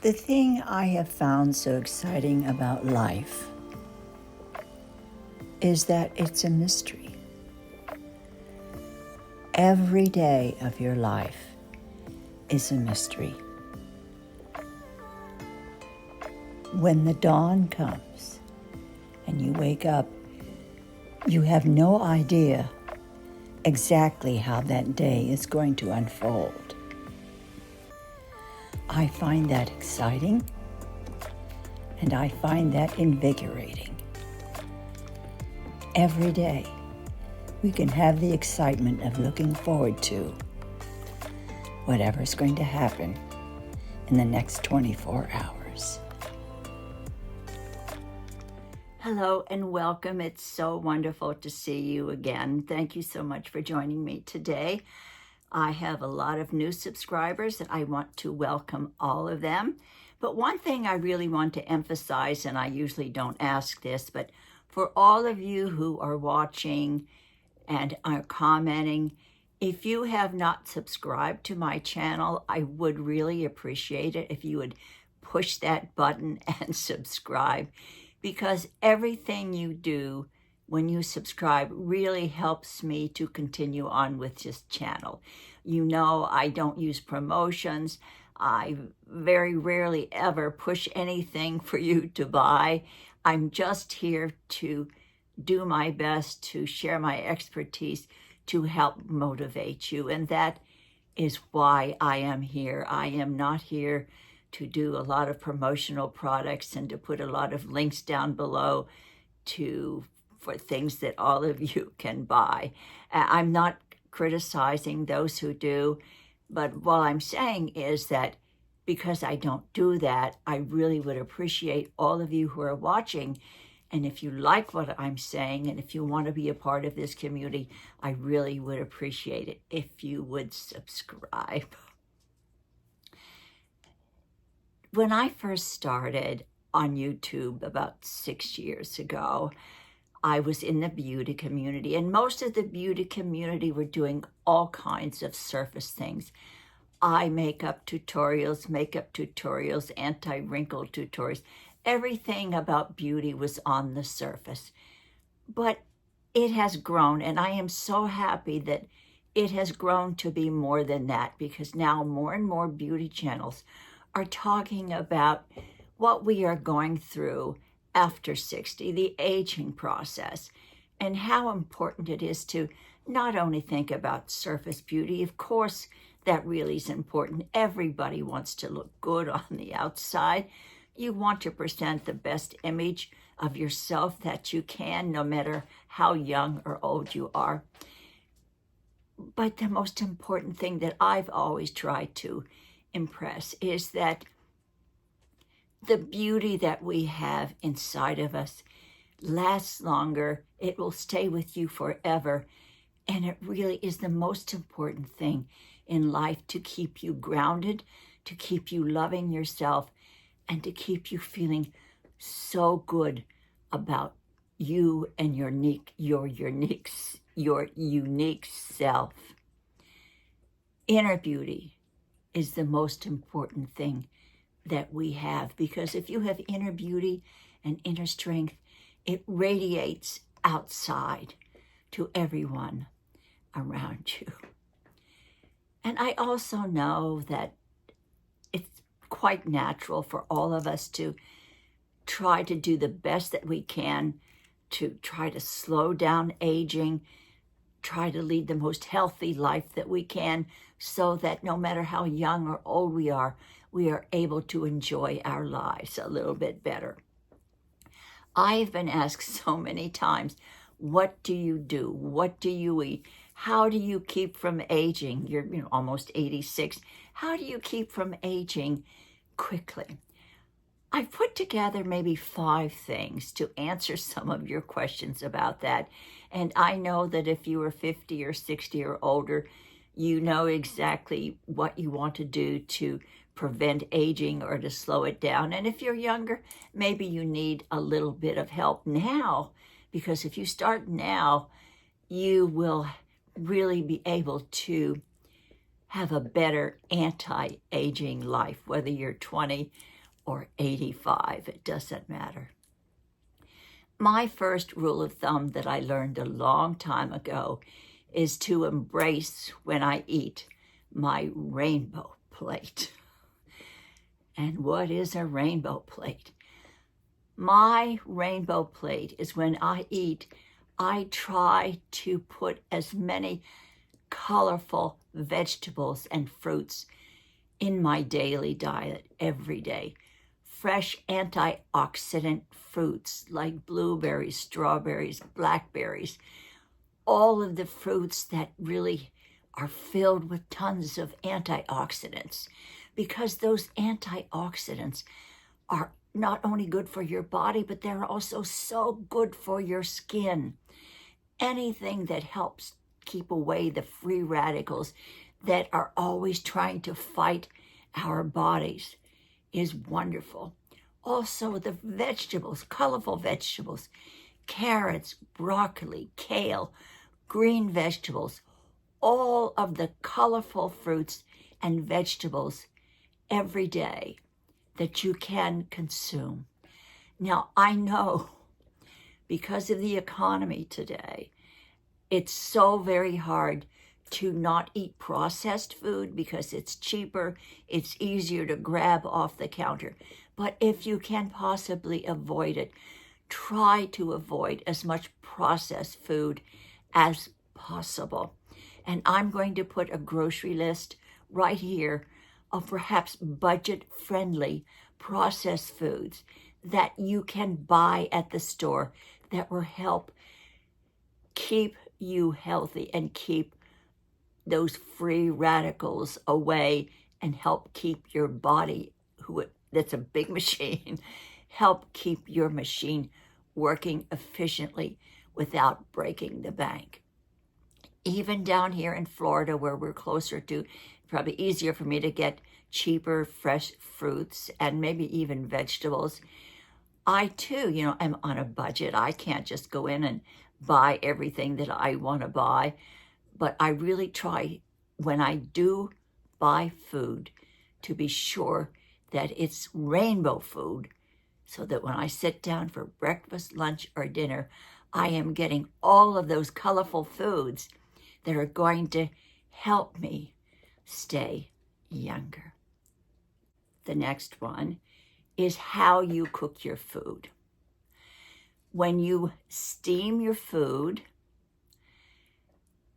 The thing I have found so exciting about life is that it's a mystery. Every day of your life is a mystery. When the dawn comes and you wake up, you have no idea exactly how that day is going to unfold. I find that exciting, and I find that invigorating. Every day, we can have the excitement of looking forward to whatever's going to happen in the next 24 hours. Hello and welcome. It's so wonderful to see you again. Thank you so much for joining me today. I have a lot of new subscribers and I want to welcome all of them. But one thing I really want to emphasize, and I usually don't ask this, but for all of you who are watching and are commenting, if you have not subscribed to my channel, I would really appreciate it if you would push that button and subscribe, because everything you do when you subscribe really helps me to continue on with this channel. You know, I don't use promotions. I very rarely ever push anything for you to buy. I'm just here to do my best to share my expertise to help motivate you. And that is why I am here. I am not here to do a lot of promotional products and to put a lot of links down below for things that all of you can buy. I'm not criticizing those who do, but what I'm saying is that because I don't do that, I really would appreciate all of you who are watching. And if you like what I'm saying, and if you want to be a part of this community, I really would appreciate it if you would subscribe. When I first started on YouTube about 6 years ago, I was in the beauty community, and most of the beauty community were doing all kinds of surface things. Eye makeup tutorials, anti-wrinkle tutorials. Everything about beauty was on the surface. But it has grown, and I am so happy that it has grown to be more than that, because now more and more beauty channels are talking about what we are going through after 60, the aging process, and how important it is to not only think about surface beauty. Of course, that really is important. Everybody wants to look good on the outside. You want to present the best image of yourself that you can, no matter how young or old you are. But the most important thing that I've always tried to impress is that the beauty that we have inside of us lasts longer. It will stay with you forever. And it really is the most important thing in life, to keep you grounded, to keep you loving yourself, and to keep you feeling so good about you and your unique self. Inner beauty is the most important thing that we have, because if you have inner beauty and inner strength, it radiates outside to everyone around you. And I also know that it's quite natural for all of us to try to do the best that we can to try to slow down aging, try to lead the most healthy life that we can, so that no matter how young or old we are able to enjoy our lives a little bit better. I've been asked so many times, what do you do? What do you eat? How do you keep from aging? You're almost 86. How do you keep from aging quickly? I've put together maybe 5 things to answer some of your questions about that. And I know that if you are 50 or 60 or older, you know exactly what you want to do to prevent aging or to slow it down. And if you're younger, maybe you need a little bit of help now, because if you start now, you will really be able to have a better anti-aging life, whether you're 20 or 85. It doesn't matter. My first rule of thumb that I learned a long time ago is to embrace when I eat my rainbow plate. And what is a rainbow plate? My rainbow plate is when I eat, I try to put as many colorful vegetables and fruits in my daily diet every day. Fresh antioxidant fruits like blueberries, strawberries, blackberries, all of the fruits that really are filled with tons of antioxidants, because those antioxidants are not only good for your body, but they're also so good for your skin. Anything that helps keep away the free radicals that are always trying to fight our bodies is wonderful. Also, the vegetables, colorful vegetables, carrots, broccoli, kale, green vegetables, all of the colorful fruits and vegetables every day that you can consume. Now, I know because of the economy today, it's so very hard to not eat processed food because it's cheaper, it's easier to grab off the counter. But if you can possibly avoid it, try to avoid as much processed food as possible. And I'm going to put a grocery list right here of perhaps budget-friendly processed foods that you can buy at the store that will help keep you healthy and keep those free radicals away and help keep your body, that's a big machine, help keep your machine working efficiently without breaking the bank. Even down here in Florida, where we're closer to, probably easier for me to get cheaper, fresh fruits and maybe even vegetables. I too, am on a budget. I can't just go in and buy everything that I want to buy, but I really try when I do buy food to be sure that it's rainbow food, so that when I sit down for breakfast, lunch, or dinner, I am getting all of those colorful foods that are going to help me stay younger. The next one is how you cook your food. When you steam your food,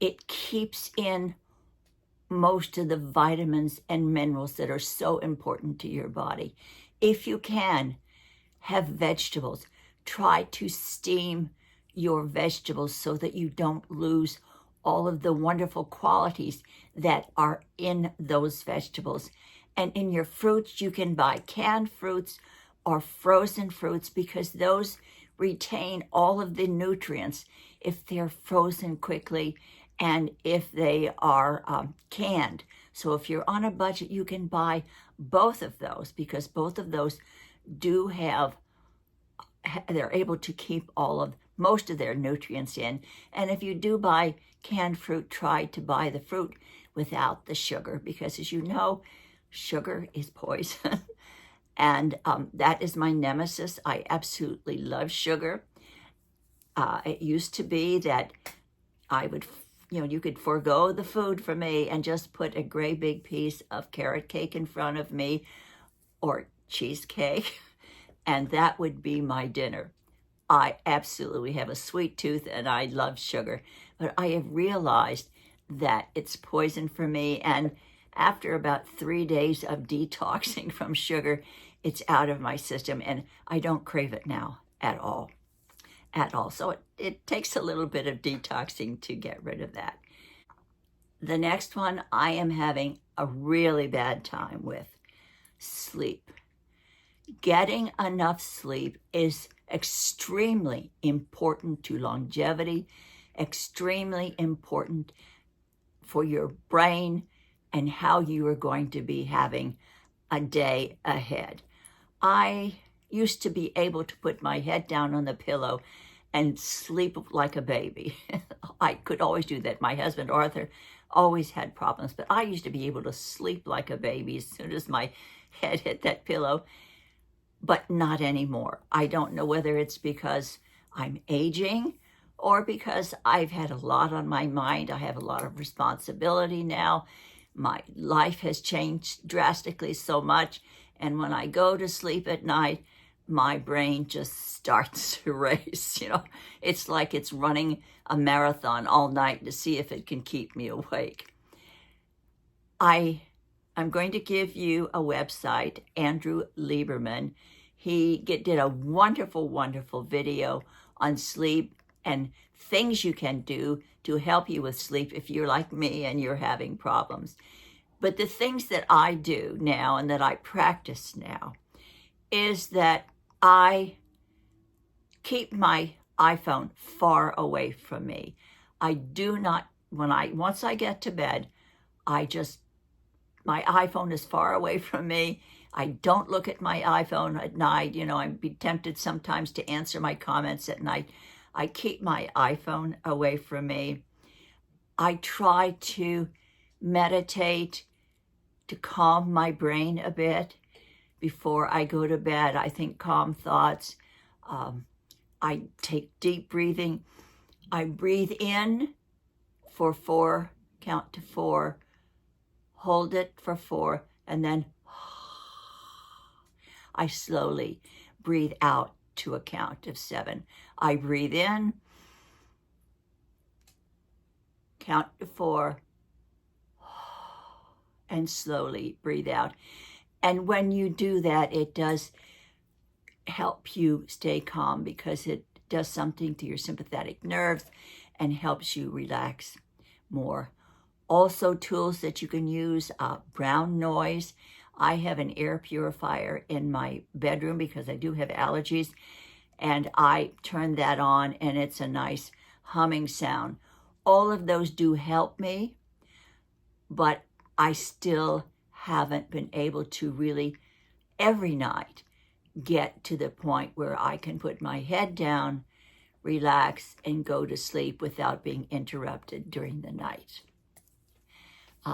it keeps in most of the vitamins and minerals that are so important to your body. If you can, have vegetables. Try to steam your vegetables so that you don't lose all of the wonderful qualities that are in those vegetables. And in your fruits, you can buy canned fruits or frozen fruits because those retain all of the nutrients if they're frozen quickly and if they are canned. So if you're on a budget, you can buy both of those because both of those do they're able to keep most of their nutrients in. And if you do buy canned fruit, try to buy the fruit without the sugar because, as you know, sugar is poison. And that is my nemesis. I absolutely love sugar. It used to be that I would, you could forego the food for me and just put a great big piece of carrot cake in front of me or cheesecake, and that would be my dinner. I absolutely have a sweet tooth and I love sugar, but I have realized that it's poison for me. And after about 3 days of detoxing from sugar, it's out of my system and I don't crave it now at all. So it takes a little bit of detoxing to get rid of that. The next one I am having a really bad time with: sleep. Getting enough sleep is extremely important to longevity, extremely important for your brain and how you are going to be having a day ahead. I used to be able to put my head down on the pillow and sleep like a baby. I could always do that. My husband, Arthur, always had problems, but I used to be able to sleep like a baby as soon as my head hit that pillow. but not anymore. I don't know whether it's because I'm aging or because I've had a lot on my mind. I have a lot of responsibility now. My life has changed drastically so much. And when I go to sleep at night, my brain just starts to race. It's like it's running a marathon all night to see if it can keep me awake. I'm going to give you a website, Andrew Lieberman. He did a wonderful, wonderful video on sleep and things you can do to help you with sleep if you're like me and you're having problems. But the things that I do now and that I practice now is that I keep my iPhone far away from me. I do not, once I get to bed, my iPhone is far away from me. I don't look at my iPhone at night. I'd be tempted sometimes to answer my comments at night. I keep my iPhone away from me. I try to meditate to calm my brain a bit before I go to bed. I think calm thoughts. I take deep breathing. I breathe in for 4, count to 4, hold it for 4, and then I slowly breathe out to a count of 7. I breathe in, count to 4, and slowly breathe out. And when you do that, it does help you stay calm because it does something to your sympathetic nerves and helps you relax more. Also, tools that you can use, brown noise. I have an air purifier in my bedroom because I do have allergies, and I turn that on and it's a nice humming sound. All of those do help me, but I still haven't been able to really every night get to the point where I can put my head down, relax, and go to sleep without being interrupted during the night.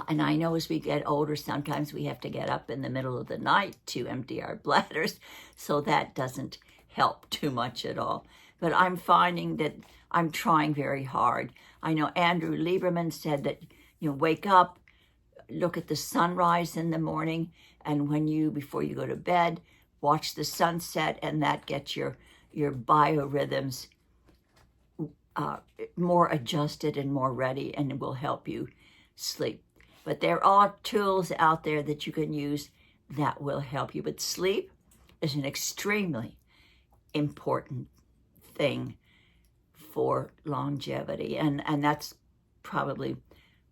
And I know as we get older, sometimes we have to get up in the middle of the night to empty our bladders, so that doesn't help too much at all. But I'm finding that I'm trying very hard. I know Andrew Lieberman said that, wake up, look at the sunrise in the morning, and before you go to bed, watch the sunset, and that gets your biorhythms more adjusted and more ready, and it will help you sleep. But there are tools out there that you can use that will help you. But sleep is an extremely important thing for longevity, and that's probably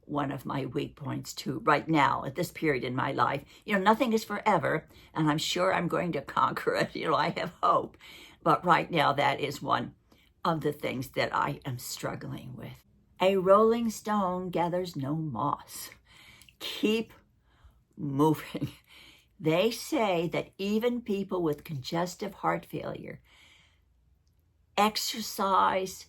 one of my weak points too right now at this period in my life. Nothing is forever, and I'm sure I'm going to conquer it. I have hope. But right now, that is one of the things that I am struggling with. A rolling stone gathers no moss. Keep moving. They say that even people with congestive heart failure, exercise,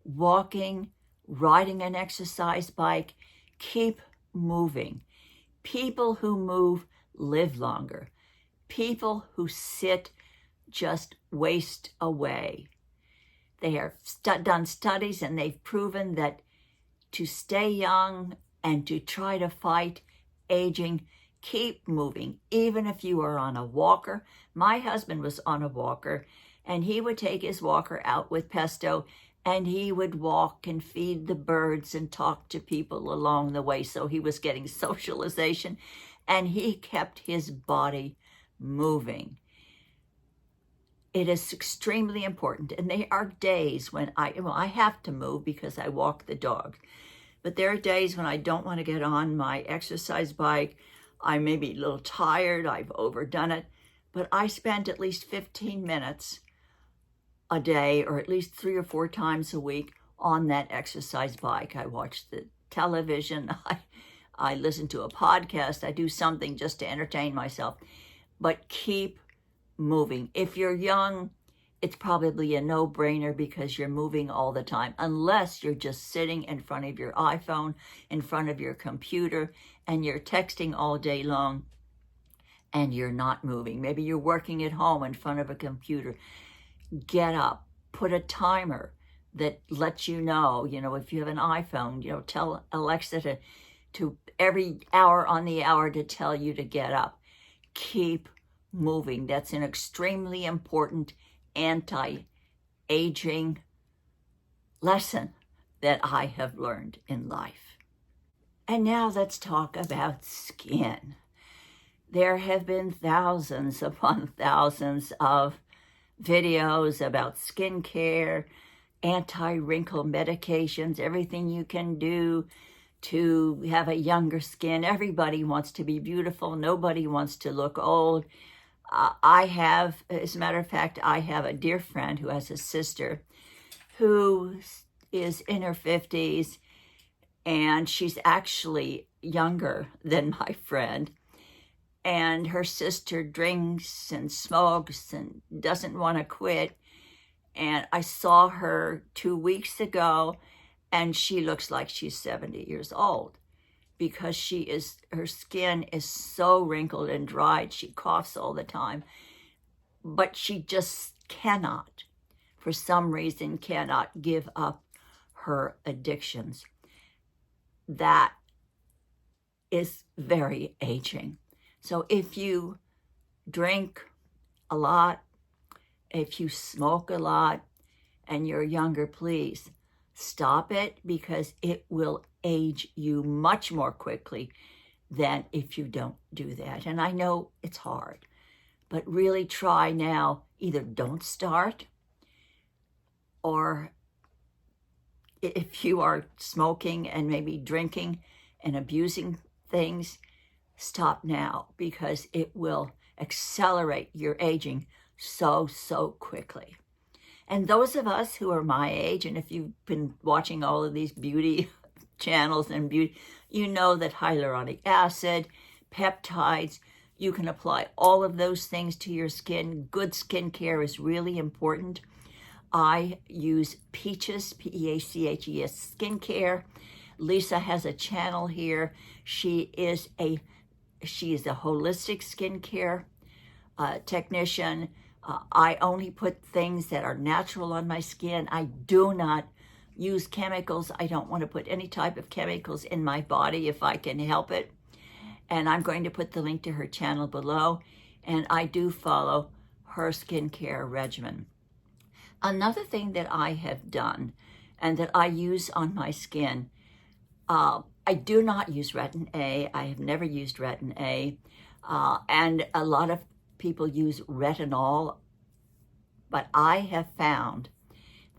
walking, riding an exercise bike, keep moving. People who move live longer. People who sit just waste away. They have done studies, and they've proven that to stay young and to try to fight aging, keep moving, even if you are on a walker. My husband was on a walker, and he would take his walker out with pesto, and he would walk and feed the birds and talk to people along the way. So he was getting socialization, and he kept his body moving. It is extremely important. And there are days when I have to move because I walk the dog. But there are days when I don't want to get on my exercise bike. I may be a little tired. I've overdone it. But I spend at least 15 minutes a day, or at least 3 or 4 times a week, on that exercise bike. I watch the television. I listen to a podcast. I do something just to entertain myself. But keep moving. If you're young, it's probably a no-brainer because you're moving all the time, unless you're just sitting in front of your iPhone, in front of your computer, and you're texting all day long. and you're not moving. Maybe you're working at home in front of a computer. Get up, put a timer that lets you know, if you have an iPhone, tell Alexa to every hour on the hour to tell you to get up. Keep moving. That's an extremely important anti-aging lesson that I have learned in life. And now let's talk about skin. There have been thousands upon thousands of videos about skincare, anti-wrinkle medications, everything you can do to have a younger skin. Everybody wants to be beautiful. Nobody wants to look old. As a matter of fact, I have a dear friend who has a sister who is in her 50s, and she's actually younger than my friend. And her sister drinks and smokes and doesn't want to quit. And I saw her 2 weeks ago, and she looks like she's 70 years old because her skin is so wrinkled and dried. She coughs all the time, but she just cannot, for some reason, cannot give up her addictions. That is very aging. So if you drink a lot, if you smoke a lot, and you're younger, please stop it, because it will age you much more quickly than if you don't do that. And I know it's hard, but really try now. Either don't start, or if you are smoking and maybe drinking and abusing things, stop now, because it will accelerate your aging so quickly. And those of us who are my age, and if you've been watching all of these beauty channels and beauty, you know that hyaluronic acid, peptides, you can apply all of those things to your skin. Good skincare is really important. I use Peaches, P-E-A-C-H-E-S skincare. Lisa has a channel here. She is a holistic skincare technician. I only put things that are natural on my skin. I do not use chemicals. I don't want to put any type of chemicals in my body if I can help it. And I'm going to put the link to her channel below. And I do follow her skincare regimen. Another thing that I have done and that I use on my skin, I do not use Retin A. I have never used Retin A. And a lot of people use retinol, but I have found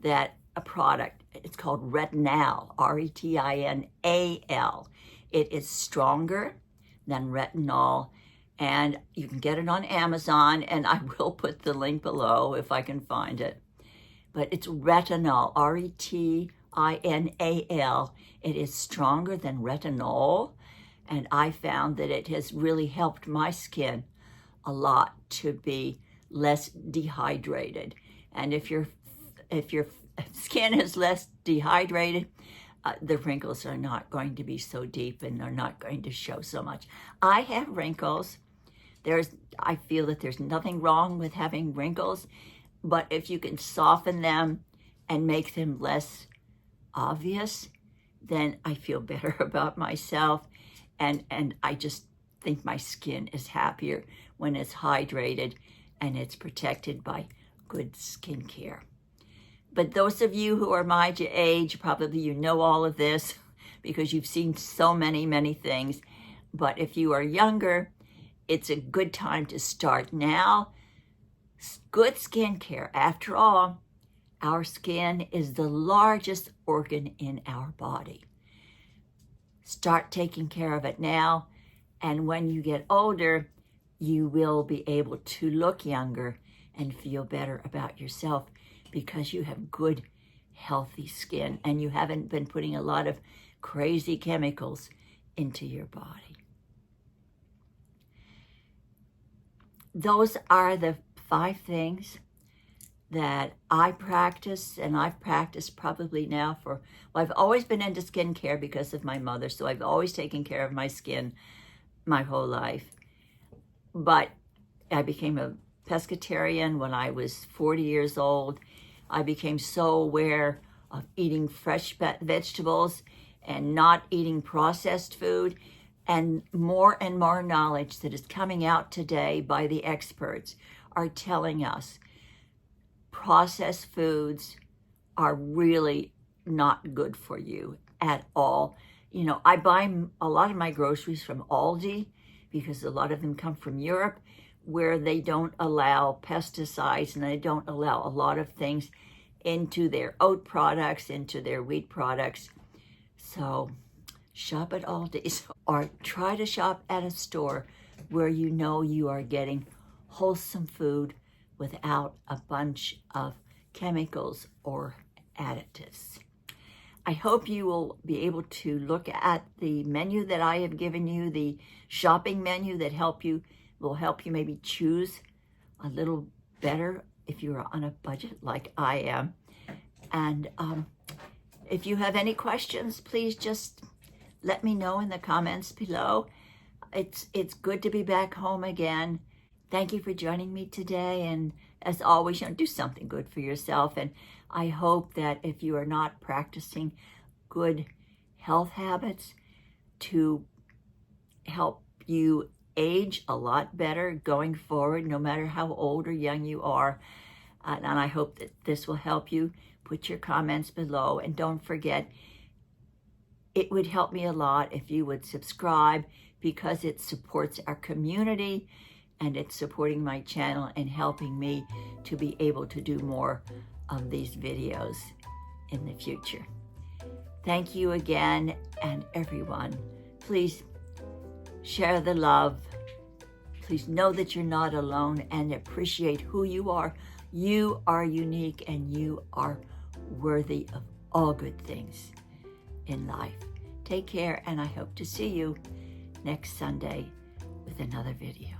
that a product, it's called Retinal, R-E-T-I-N-A-L. It is stronger than retinol, and you can get it on Amazon, and I will put the link below if I can find it. But it's retinol, R-E-T-I-N-A-L. It is stronger than retinol, and I found that it has really helped my skin a lot to be less dehydrated. And if your skin is less dehydrated, the wrinkles are not going to be so deep and they're not going to show so much. I have wrinkles. I feel that there's nothing wrong with having wrinkles, but if you can soften them and make them less obvious, then I feel better about myself. And I just think my skin is happier when it's hydrated and it's protected by good skincare. But those of you who are my age, probably you know all of this because you've seen so many things. But if you are younger, it's a good time to start now. Good skincare. After all, our skin is the largest organ in our body. Start taking care of it now. And when you get older, you will be able to look younger and feel better about yourself because you have good, healthy skin and you haven't been putting a lot of crazy chemicals into your body. Those are the 5 things that I practice, and I've practiced probably now I've always been into skincare because of my mother, so I've always taken care of my skin my whole life. but I became a pescatarian when I was 40 years old. I became so aware of eating fresh vegetables and not eating processed food, and more knowledge that is coming out today by the experts are telling us processed foods are really not good for you at all. You know, I buy a lot of my groceries from Aldi because a lot of them come from Europe, where they don't allow pesticides and they don't allow a lot of things into their oat products, into their wheat products. So shop at Aldi's or try to shop at a store where you know you are getting wholesome food without a bunch of chemicals or additives. I hope you will be able to look at the menu that I have given you, the shopping menu that will help you maybe choose a little better if you're on a budget like I am. And if you have any questions, please just let me know in the comments below. It's good to be back home again. Thank you for joining me today. And as always, do something good for yourself. And I hope that if you are not practicing good health habits to help you age a lot better going forward, no matter how old or young you are. And I hope that this will help you. Put your comments below. And don't forget, it would help me a lot if you would subscribe, because it supports our community and it's supporting my channel and helping me to be able to do more of these videos in the future. Thank you again, and everyone, please share the love. Please know that you're not alone and appreciate who you are. You are unique and you are worthy of all good things in life. Take care, and I hope to see you next Sunday with another video.